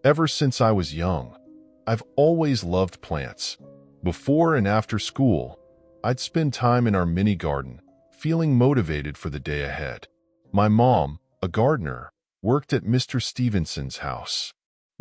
Ever since I was young, I've always loved plants. Before and after school, I'd spend time in our mini garden, feeling motivated for the day ahead. My mom, a gardener, worked at Mr. Stevenson's house.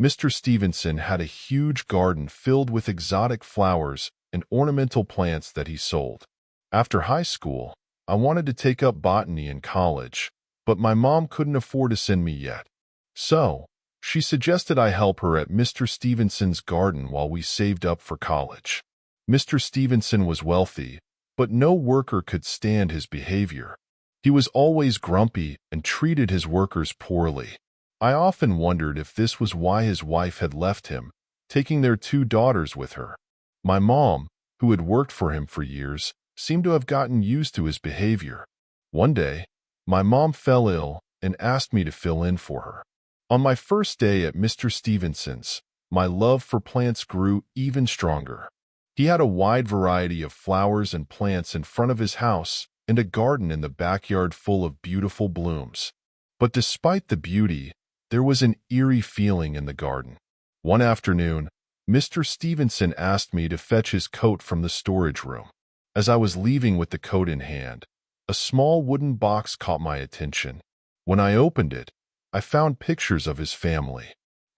Mr. Stevenson had a huge garden filled with exotic flowers and ornamental plants that he sold. After high school, I wanted to take up botany in college, but my mom couldn't afford to send me yet. So, she suggested I help her at Mr. Stevenson's garden while we saved up for college. Mr. Stevenson was wealthy, but no worker could stand his behavior. He was always grumpy and treated his workers poorly. I often wondered if this was why his wife had left him, taking their 2 daughters with her. My mom, who had worked for him for years, seemed to have gotten used to his behavior. One day, my mom fell ill and asked me to fill in for her. On my first day at Mr. Stevenson's, my love for plants grew even stronger. He had a wide variety of flowers and plants in front of his house and a garden in the backyard full of beautiful blooms. But despite the beauty, there was an eerie feeling in the garden. One afternoon, Mr. Stevenson asked me to fetch his coat from the storage room. As I was leaving with the coat in hand, a small wooden box caught my attention. When I opened it, I found pictures of his family.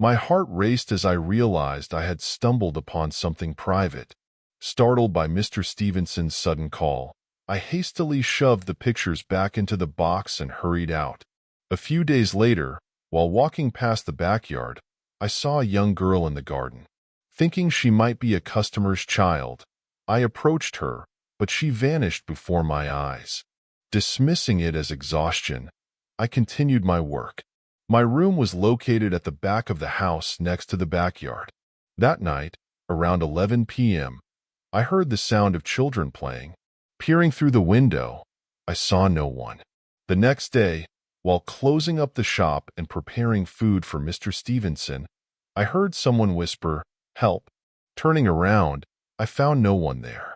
My heart raced as I realized I had stumbled upon something private. Startled by Mr. Stevenson's sudden call, I hastily shoved the pictures back into the box and hurried out. A few days later, while walking past the backyard, I saw a young girl in the garden. Thinking she might be a customer's child, I approached her, but she vanished before my eyes. Dismissing it as exhaustion, I continued my work. My room was located at the back of the house next to the backyard. That night, around 11 p.m., I heard the sound of children playing. Peering through the window, I saw no one. The next day, while closing up the shop and preparing food for Mr. Stevenson, I heard someone whisper, "Help." Turning around, I found no one there.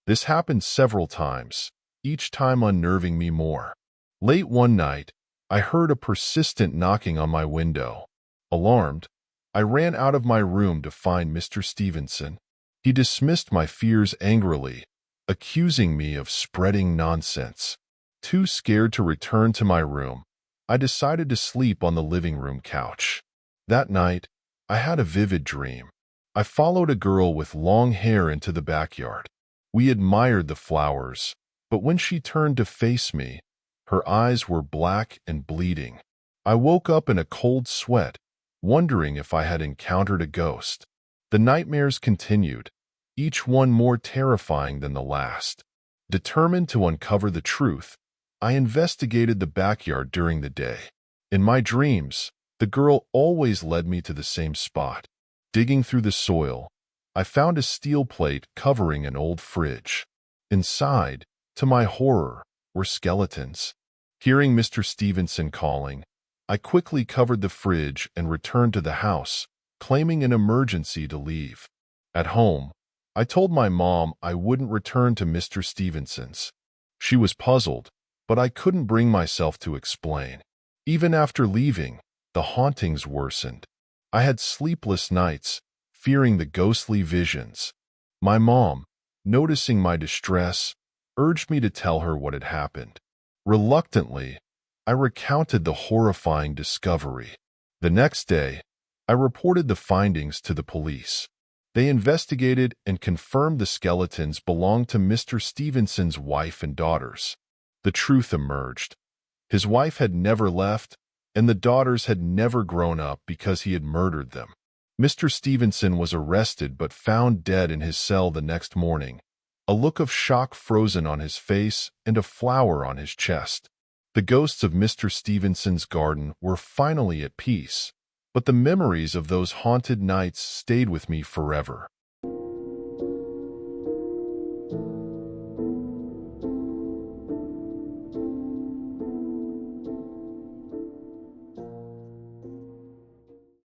This happened several times, each time unnerving me more. Late one night, I heard a persistent knocking on my window. Alarmed, I ran out of my room to find Mr. Stevenson. He dismissed my fears angrily, accusing me of spreading nonsense. Too scared to return to my room, I decided to sleep on the living room couch. That night, I had a vivid dream. I followed a girl with long hair into the backyard. We admired the flowers, but when she turned to face me, her eyes were black and bleeding. I woke up in a cold sweat, wondering if I had encountered a ghost. The nightmares continued, each one more terrifying than the last. Determined to uncover the truth, I investigated the backyard during the day. In my dreams, the girl always led me to the same spot. Digging through the soil, I found a steel plate covering an old fridge. Inside, to my horror, were skeletons. Hearing Mr. Stevenson calling, I quickly covered the fridge and returned to the house, claiming an emergency to leave. At home, I told my mom I wouldn't return to Mr. Stevenson's. She was puzzled, but I couldn't bring myself to explain. Even after leaving, the hauntings worsened. I had sleepless nights, fearing the ghostly visions. My mom, noticing my distress, urged me to tell her what had happened. Reluctantly, I recounted the horrifying discovery. The next day, I reported the findings to the police. They investigated and confirmed the skeletons belonged to Mr. Stevenson's wife and daughters. The truth emerged. His wife had never left, and the daughters had never grown up because he had murdered them. Mr. Stevenson was arrested but found dead in his cell the next morning, a look of shock frozen on his face and a flower on his chest. The ghosts of Mr. Stevenson's garden were finally at peace, but the memories of those haunted nights stayed with me forever.